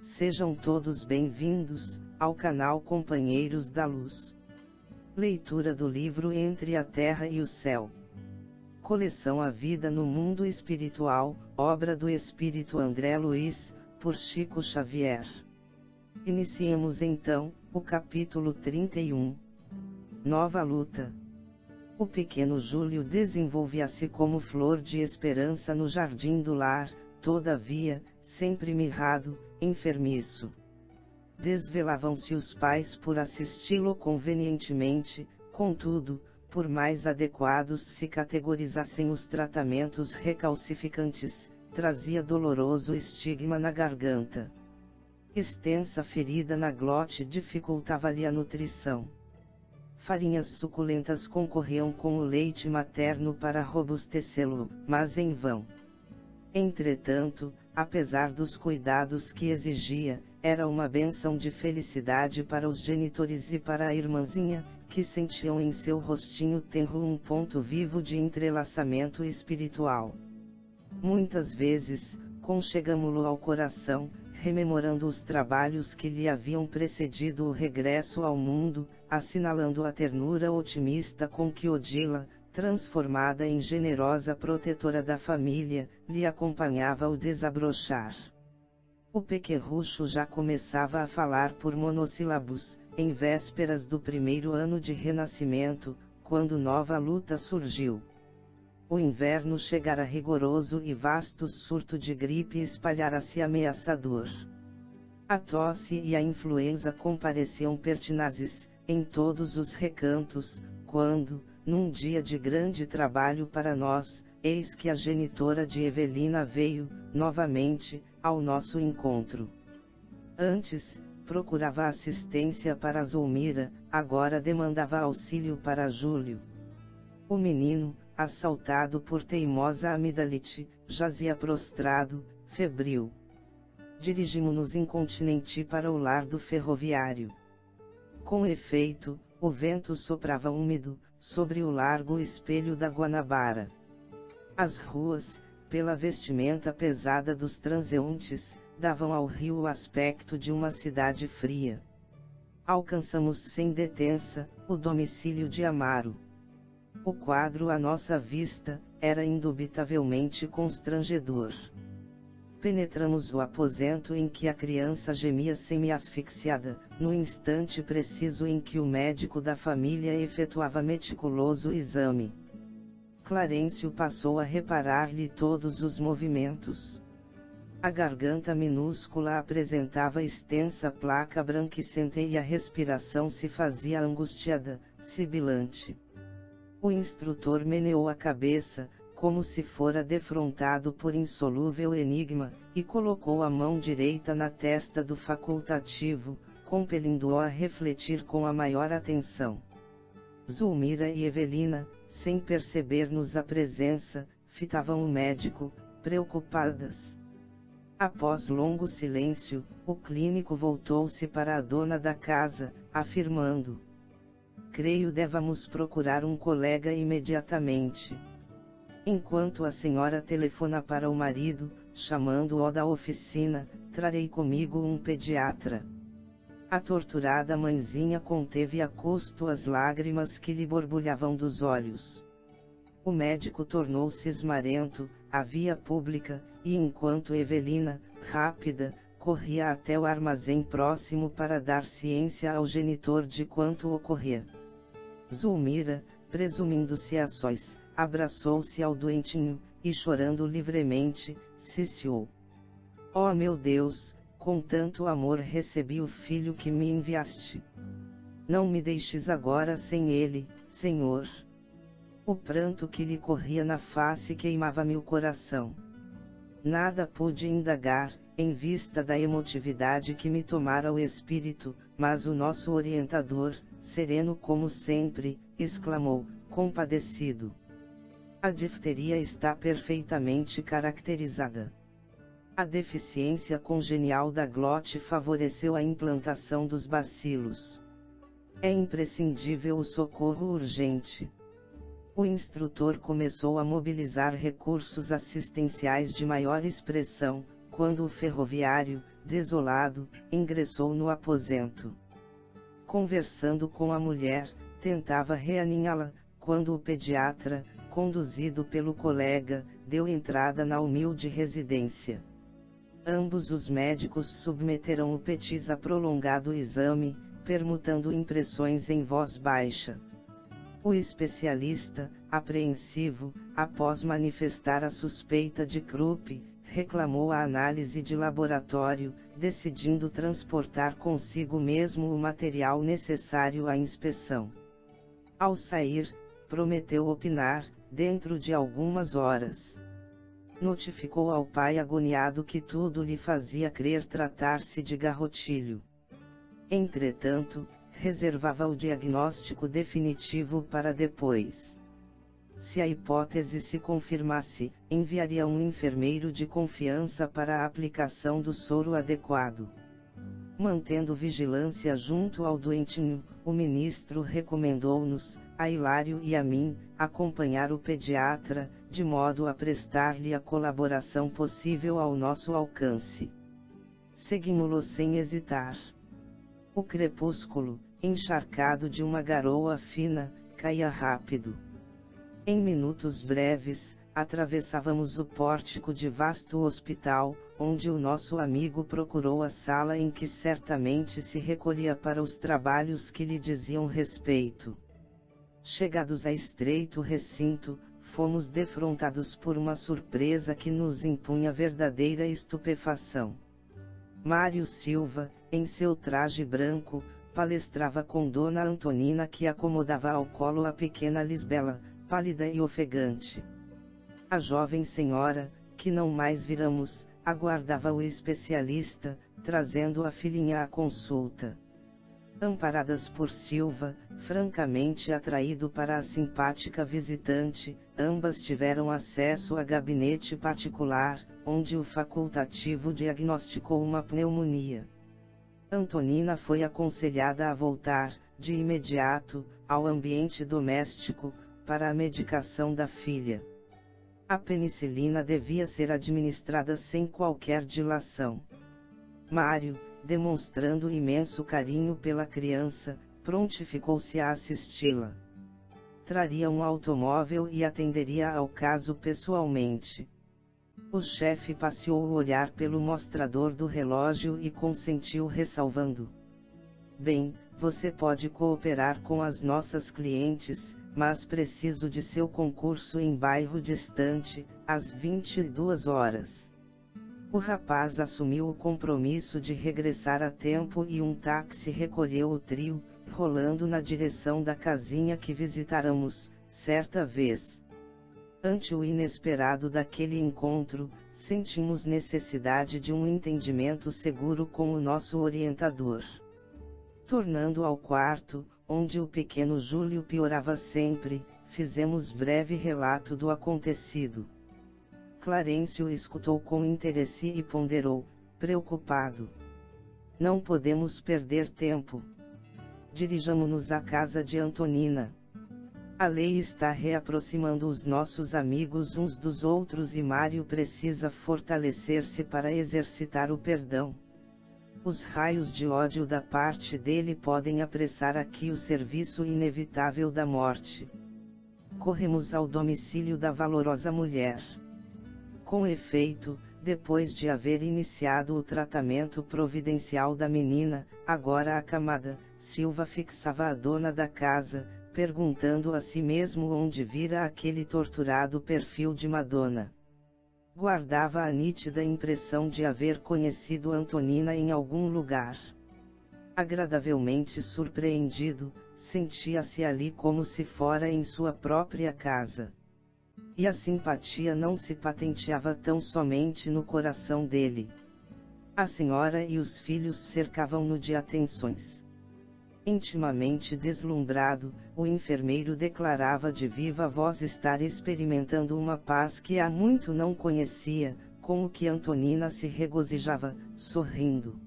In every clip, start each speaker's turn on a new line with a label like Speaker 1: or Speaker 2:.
Speaker 1: Sejam todos bem-vindos ao canal Companheiros da Luz. Leitura do livro Entre a Terra e o Céu. Coleção A Vida no Mundo Espiritual, obra do Espírito André Luiz, por Chico Xavier. Iniciemos então o capítulo 31. Nova luta. O pequeno Júlio desenvolvia-se como flor de esperança no jardim do lar, todavia, sempre mirrado, enfermiço. Desvelavam-se os pais por assisti-lo convenientemente, contudo, por mais adequados se categorizassem os tratamentos recalcificantes, trazia doloroso estigma na garganta. Extensa ferida na glote dificultava-lhe a nutrição. Farinhas suculentas concorriam com o leite materno para robustecê-lo, mas em vão. Entretanto, apesar dos cuidados que exigia, era uma bênção de felicidade para os genitores e para a irmãzinha, que sentiam em seu rostinho tenro um ponto vivo de entrelaçamento espiritual. Muitas vezes, conchegamo-lo ao coração, rememorando os trabalhos que lhe haviam precedido o regresso ao mundo, assinalando a ternura otimista com que Odila, transformada em generosa protetora da família, lhe acompanhava ao desabrochar. O pequerrucho já começava a falar por monossílabos, em vésperas do primeiro ano de renascimento, quando nova luta surgiu. O inverno chegara rigoroso e vasto surto de gripe espalhara-se ameaçador. A tosse e a influenza compareciam pertinazes, em todos os recantos, quando, num dia de grande trabalho para nós, eis que a genitora de Evelina veio, novamente, ao nosso encontro. Antes, procurava assistência para Zulmira, agora demandava auxílio para Júlio. O menino, assaltado por teimosa amidalite, jazia prostrado, febril. Dirigimo-nos incontinenti para o lar do ferroviário. Com efeito, o vento soprava úmido, sobre o largo espelho da Guanabara. As ruas, pela vestimenta pesada dos transeuntes, davam ao rio o aspecto de uma cidade fria. Alcançamos sem detença, o domicílio de Amaro. O quadro à nossa vista, era indubitavelmente constrangedor. Penetramos o aposento em que a criança gemia semi-asfixiada, no instante preciso em que o médico da família efetuava meticuloso exame. Clarencio passou a reparar-lhe todos os movimentos. A garganta minúscula apresentava extensa placa branquicenta e a respiração se fazia angustiada, sibilante. O instrutor meneou a cabeça, como se fora defrontado por insolúvel enigma, e colocou a mão direita na testa do facultativo, compelindo-o a refletir com a maior atenção. Zulmira e Evelina, sem perceber-nos a presença, fitavam o médico, preocupadas. Após longo silêncio, o clínico voltou-se para a dona da casa, afirmando: "Creio devamos procurar um colega imediatamente. Enquanto a senhora telefona para o marido, chamando-o da oficina, trarei comigo um pediatra." A torturada mãezinha conteve a custo as lágrimas que lhe borbulhavam dos olhos. O médico tornou-se esmarento, à via pública, e enquanto Evelina, rápida, corria até o armazém próximo para dar ciência ao genitor de quanto ocorria, Zulmira, presumindo-se a sós, abraçou-se ao doentinho, e chorando livremente, ciciou: "Oh meu Deus, com tanto amor recebi o filho que me enviaste. Não me deixes agora sem ele, Senhor." O pranto que lhe corria na face queimava-me o coração. Nada pude indagar, em vista da emotividade que me tomara o espírito, mas o nosso orientador, sereno como sempre, exclamou, compadecido: "A difteria está perfeitamente caracterizada. A deficiência congenial da glote favoreceu a implantação dos bacilos. É imprescindível o socorro urgente." O instrutor começou a mobilizar recursos assistenciais de maior expressão, quando o ferroviário, desolado, ingressou no aposento. Conversando com a mulher, tentava reaninhá-la, quando o pediatra, conduzido pelo colega, deu entrada na humilde residência. Ambos os médicos submeteram o Petis a prolongado exame, permutando impressões em voz baixa. O especialista, apreensivo, após manifestar a suspeita de Krupp, reclamou a análise de laboratório, decidindo transportar consigo mesmo o material necessário à inspeção. Ao sair, prometeu opinar, dentro de algumas horas. Notificou ao pai agoniado que tudo lhe fazia crer tratar-se de garrotilho. Entretanto, reservava o diagnóstico definitivo para depois. Se a hipótese se confirmasse, enviaria um enfermeiro de confiança para a aplicação do soro adequado. Mantendo vigilância junto ao doentinho, o ministro recomendou-nos, a Hilário e a mim, acompanhar o pediatra, de modo a prestar-lhe a colaboração possível ao nosso alcance. Seguimos-lo sem hesitar. O crepúsculo, encharcado de uma garoa fina, caía rápido. Em minutos breves, atravessávamos o pórtico de vasto hospital, onde o nosso amigo procurou a sala em que certamente se recolhia para os trabalhos que lhe diziam respeito. Chegados a estreito recinto, fomos defrontados por uma surpresa que nos impunha verdadeira estupefação. Mário Silva, em seu traje branco, palestrava com Dona Antonina, que acomodava ao colo a pequena Lisbela, pálida e ofegante. A jovem senhora, que não mais viramos, aguardava o especialista, trazendo a filhinha à consulta. Amparadas por Silva, francamente atraído para a simpática visitante, ambas tiveram acesso a gabinete particular, onde o facultativo diagnosticou uma pneumonia. Antonina foi aconselhada a voltar, de imediato, ao ambiente doméstico, para a medicação da filha. A penicilina devia ser administrada sem qualquer dilação. Mário, demonstrando imenso carinho pela criança, prontificou-se a assisti-la. Traria um automóvel e atenderia ao caso pessoalmente. O chefe passeou o olhar pelo mostrador do relógio e consentiu ressalvando: "Bem, você pode cooperar com as nossas clientes, mas preciso de seu concurso em bairro distante, às 22 horas. O rapaz assumiu o compromisso de regressar a tempo e um táxi recolheu o trio, rolando na direção da casinha que visitáramos, certa vez. Ante o inesperado daquele encontro, sentimos necessidade de um entendimento seguro com o nosso orientador. Tornando ao quarto, onde o pequeno Júlio piorava sempre, fizemos breve relato do acontecido. Clarencio escutou com interesse e ponderou, preocupado: "Não podemos perder tempo. Dirijamo-nos à casa de Antonina. A lei está reaproximando os nossos amigos uns dos outros e Mário precisa fortalecer-se para exercitar o perdão. Os raios de ódio da parte dele podem apressar aqui o serviço inevitável da morte." Corremos ao domicílio da valorosa mulher. Com efeito, depois de haver iniciado o tratamento providencial da menina, agora acamada, Silva fixava a dona da casa, perguntando a si mesmo onde vira aquele torturado perfil de Madonna. Guardava a nítida impressão de haver conhecido Antonina em algum lugar. Agradavelmente surpreendido, sentia-se ali como se fora em sua própria casa. E a simpatia não se patenteava tão somente no coração dele. A senhora e os filhos cercavam-no de atenções. Intimamente deslumbrado, o enfermeiro declarava de viva voz estar experimentando uma paz que há muito não conhecia, com o que Antonina se regozijava, sorrindo.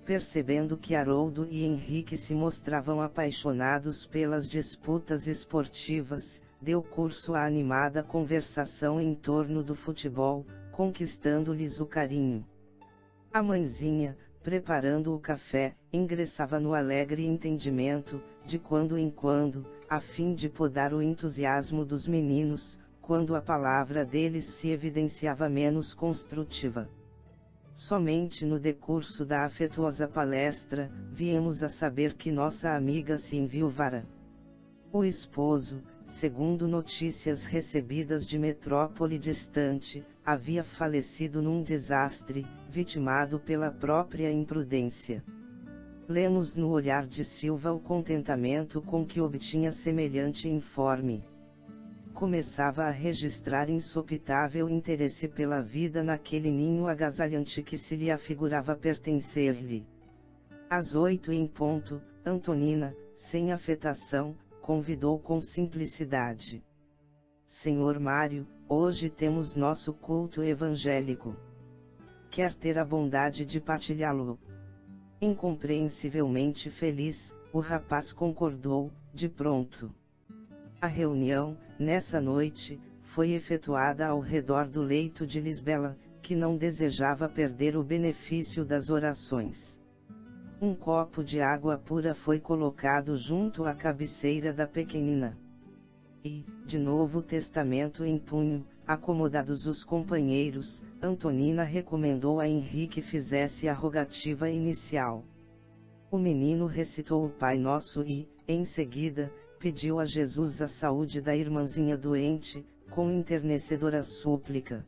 Speaker 1: Percebendo que Haroldo e Henrique se mostravam apaixonados pelas disputas esportivas, deu curso à animada conversação em torno do futebol, conquistando-lhes o carinho. A mãezinha, preparando o café, ingressava no alegre entendimento, de quando em quando, a fim de podar o entusiasmo dos meninos, quando a palavra deles se evidenciava menos construtiva. Somente no decurso da afetuosa palestra, viemos a saber que nossa amiga se enviuvara. O esposo, segundo notícias recebidas de metrópole distante, havia falecido num desastre, vitimado pela própria imprudência. Lemos no olhar de Silva o contentamento com que obtinha semelhante informe. Começava a registrar insopitável interesse pela vida naquele ninho agasalhante que se lhe afigurava pertencer-lhe. Às 8 em ponto, Antonina, sem afetação, convidou com simplicidade. Senhor Mário, hoje temos nosso culto evangélico. Quer ter a bondade de partilhá-lo? Incompreensivelmente feliz, o rapaz concordou, de pronto. A reunião, nessa noite, foi efetuada ao redor do leito de Lisbela, que não desejava perder o benefício das orações. Um copo de água pura foi colocado junto à cabeceira da pequenina. E, de novo o testamento em punho, acomodados os companheiros, Antonina recomendou a Henrique fizesse a rogativa inicial. O menino recitou o Pai Nosso e, em seguida, pediu a Jesus a saúde da irmãzinha doente, com enternecedora súplica.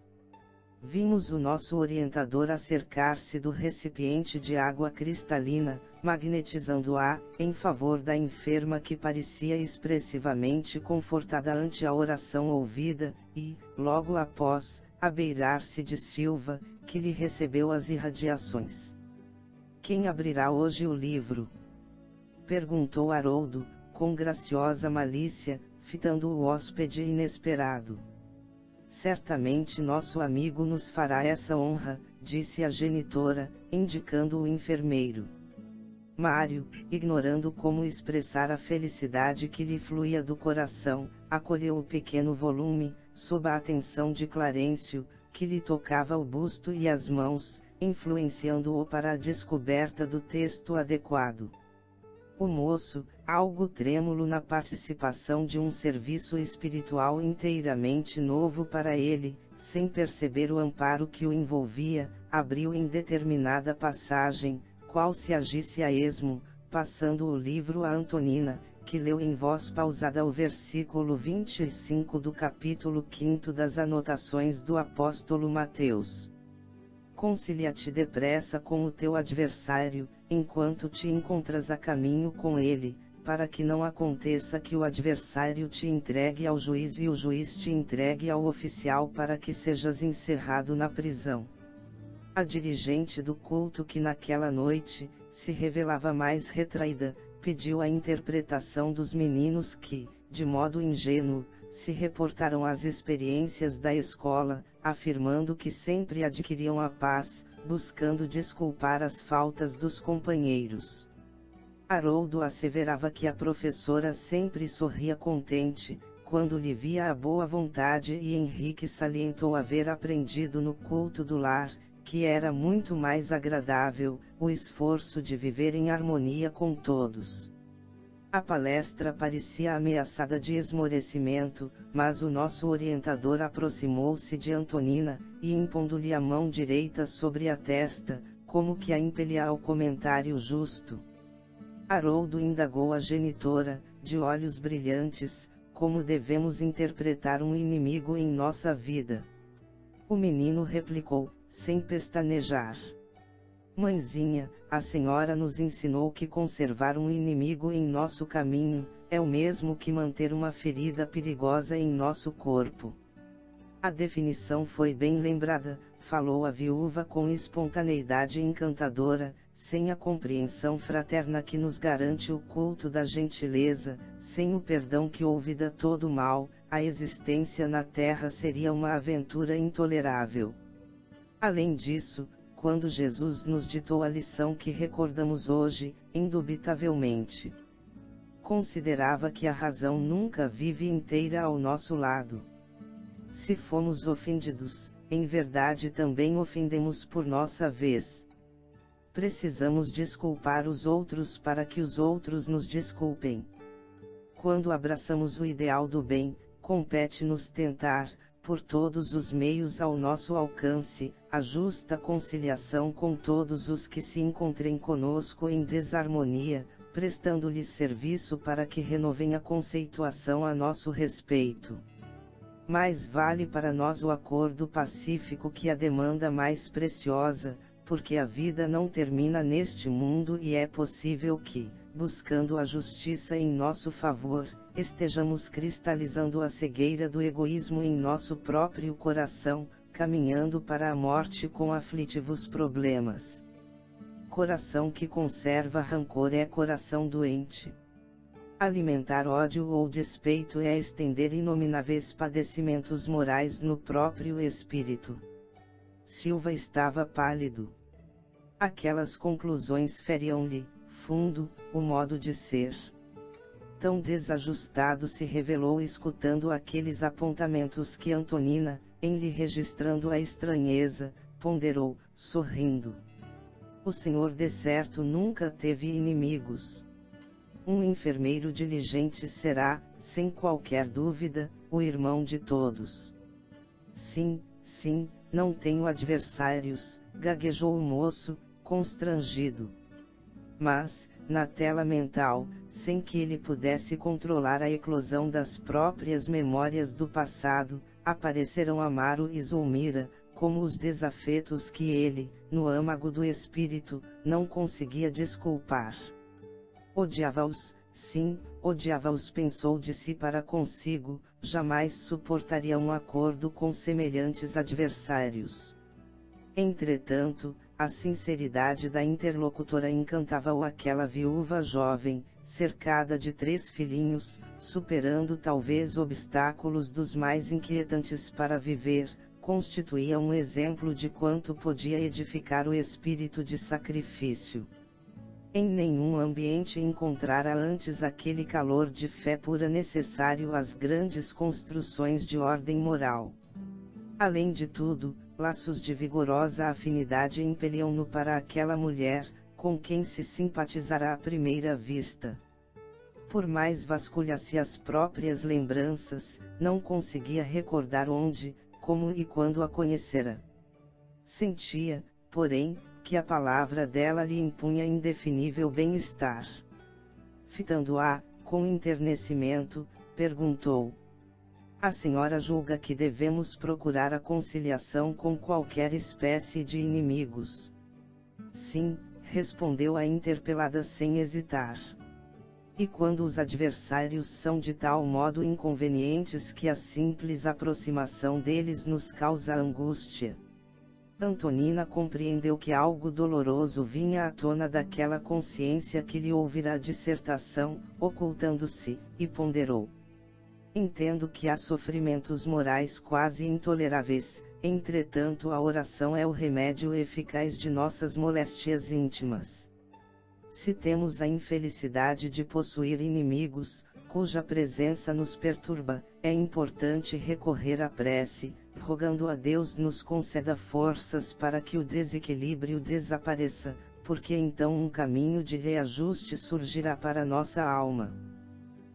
Speaker 1: Vimos o nosso orientador acercar-se do recipiente de água cristalina, magnetizando-a, em favor da enferma que parecia expressivamente confortada ante a oração ouvida, e, logo após, abeirar-se de Silva, que lhe recebeu as irradiações. Quem abrirá hoje o livro? Perguntou Haroldo, com graciosa malícia, fitando o hóspede inesperado. Certamente nosso amigo nos fará essa honra, disse a genitora, indicando o enfermeiro. Mário, ignorando como expressar a felicidade que lhe fluía do coração, acolheu o pequeno volume, sob a atenção de Clarencio, que lhe tocava o busto e as mãos, influenciando-o para a descoberta do texto adequado. O moço, algo trêmulo na participação de um serviço espiritual inteiramente novo para ele, sem perceber o amparo que o envolvia, abriu em determinada passagem, qual se agisse a esmo, passando o livro a Antonina, que leu em voz pausada o versículo 25 do capítulo 5 das Anotações do apóstolo Mateus. Concilia-te depressa com o teu adversário, enquanto te encontras a caminho com ele, para que não aconteça que o adversário te entregue ao juiz e o juiz te entregue ao oficial para que sejas encerrado na prisão. A dirigente do culto que naquela noite, se revelava mais retraída, pediu a interpretação dos meninos que, de modo ingênuo, se reportaram às experiências da escola, afirmando que sempre adquiriam a paz, buscando desculpar as faltas dos companheiros. Haroldo asseverava que a professora sempre sorria contente, quando lhe via a boa vontade, e Henrique salientou haver aprendido no culto do lar, que era muito mais agradável, o esforço de viver em harmonia com todos. A palestra parecia ameaçada de esmorecimento, mas o nosso orientador aproximou-se de Antonina, e impondo-lhe a mão direita sobre a testa, como que a impelia ao comentário justo. Haroldo indagou a genitora, de olhos brilhantes, como devemos interpretar um inimigo em nossa vida. O menino replicou, sem pestanejar. Mãezinha, a senhora nos ensinou que conservar um inimigo em nosso caminho, é o mesmo que manter uma ferida perigosa em nosso corpo. A definição foi bem lembrada, falou a viúva com espontaneidade encantadora, sem a compreensão fraterna que nos garante o culto da gentileza, sem o perdão que olvida todo mal, a existência na terra seria uma aventura intolerável. Além disso, quando Jesus nos ditou a lição que recordamos hoje, indubitavelmente considerava que a razão nunca vive inteira ao nosso lado. Se fomos ofendidos, em verdade também ofendemos por nossa vez. precisamos desculpar os outros para que os outros nos desculpem. Quando abraçamos o ideal do bem, compete-nos tentar, por todos os meios ao nosso alcance, a justa conciliação com todos os que se encontrem conosco em desarmonia, prestando-lhes serviço para que renovem a conceituação a nosso respeito. Mais vale para nós o acordo pacífico que a demanda mais preciosa, porque a vida não termina neste mundo e é possível que, buscando a justiça em nosso favor, estejamos cristalizando a cegueira do egoísmo em nosso próprio coração, caminhando para a morte com aflitivos problemas. Coração que conserva rancor é coração doente. Alimentar ódio ou despeito é estender inomináveis padecimentos morais no próprio espírito. Silva estava pálido. Aquelas conclusões feriam-lhe, fundo, o modo de ser. Tão desajustado se revelou escutando aqueles apontamentos que Antonina, em lhe registrando a estranheza, ponderou, sorrindo. O senhor de certo nunca teve inimigos. Um enfermeiro diligente será, sem qualquer dúvida, o irmão de todos. Sim, sim, não tenho adversários, gaguejou o moço, constrangido. Mas, na tela mental, sem que ele pudesse controlar a eclosão das próprias memórias do passado, apareceram Amaro e Zulmira, como os desafetos que ele, no âmago do espírito, não conseguia desculpar. Odiava-os, sim, odiava-os, pensou de si para consigo, jamais suportaria um acordo com semelhantes adversários. Entretanto, a sinceridade da interlocutora encantava-o. Aquela viúva jovem, cercada de 3 filhinhos, superando talvez obstáculos dos mais inquietantes para viver, constituía um exemplo de quanto podia edificar o espírito de sacrifício. Em nenhum ambiente encontrara antes aquele calor de fé pura necessário às grandes construções de ordem moral. Além de tudo, laços de vigorosa afinidade impeliam-no para aquela mulher, com quem se simpatizara à primeira vista. Por mais vasculhasse as próprias lembranças, não conseguia recordar onde, como e quando a conhecera. Sentia, porém, que a palavra dela lhe impunha indefinível bem-estar. Fitando-a, com enternecimento, perguntou: a senhora julga que devemos procurar a conciliação com qualquer espécie de inimigos? Sim, respondeu a interpelada sem hesitar. E quando os adversários são de tal modo inconvenientes que a simples aproximação deles nos causa angústia? Antonina compreendeu que algo doloroso vinha à tona daquela consciência que lhe ouvira a dissertação, ocultando-se, e ponderou. Entendo que há sofrimentos morais quase intoleráveis, entretanto a oração é o remédio eficaz de nossas moléstias íntimas. Se temos a infelicidade de possuir inimigos, cuja presença nos perturba, é importante recorrer à prece, rogando a Deus nos conceda forças para que o desequilíbrio desapareça, porque então um caminho de reajuste surgirá para nossa alma.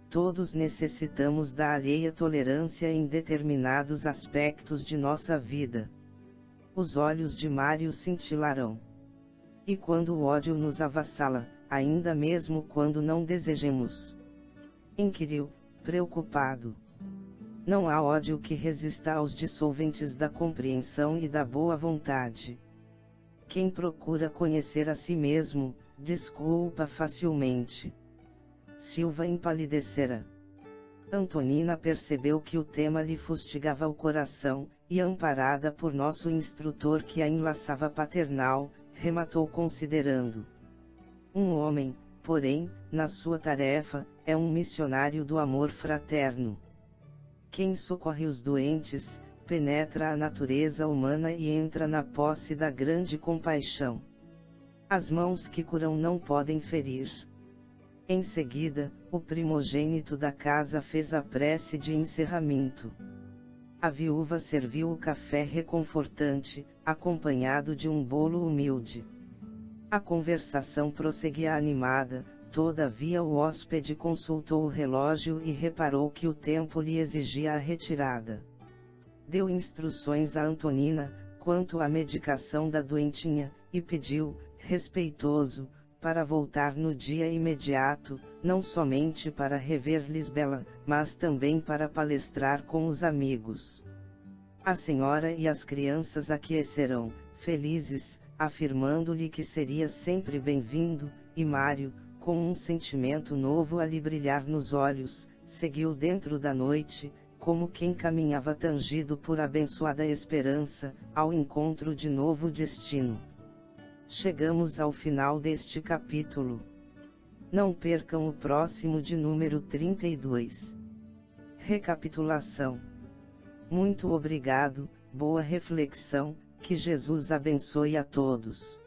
Speaker 1: Todos necessitamos da alheia tolerância em determinados aspectos de nossa vida. Os olhos de Mário cintilarão. E quando o ódio nos avassala, ainda mesmo quando não desejemos? Inquiriu, preocupado. Não há ódio que resista aos dissolventes da compreensão e da boa vontade. Quem procura conhecer a si mesmo, desculpa facilmente. Silva empalidecera. Antonina percebeu que o tema lhe fustigava o coração, e amparada por nosso instrutor que a enlaçava paternal, rematou considerando. Um homem, porém, na sua tarefa, é um missionário do amor fraterno. Quem socorre os doentes, penetra a natureza humana e entra na posse da grande compaixão. As mãos que curam não podem ferir. Em seguida, o primogênito da casa fez a prece de encerramento. A viúva serviu o café reconfortante, acompanhado de um bolo humilde. A conversação prosseguia animada, todavia o hóspede consultou o relógio e reparou que o tempo lhe exigia a retirada. Deu instruções a Antonina, quanto à medicação da doentinha, e pediu, respeitoso, para voltar no dia imediato, não somente para rever Lisbela, mas também para palestrar com os amigos. A senhora e as crianças aquecerão, felizes, afirmando-lhe que seria sempre bem-vindo, e Mário, com um sentimento novo a lhe brilhar nos olhos, seguiu dentro da noite, como quem caminhava tangido por abençoada esperança, ao encontro de novo destino. Chegamos ao final deste capítulo. Não percam o próximo de número 32. Recapitulação. Muito obrigado, boa reflexão, que Jesus abençoe a todos.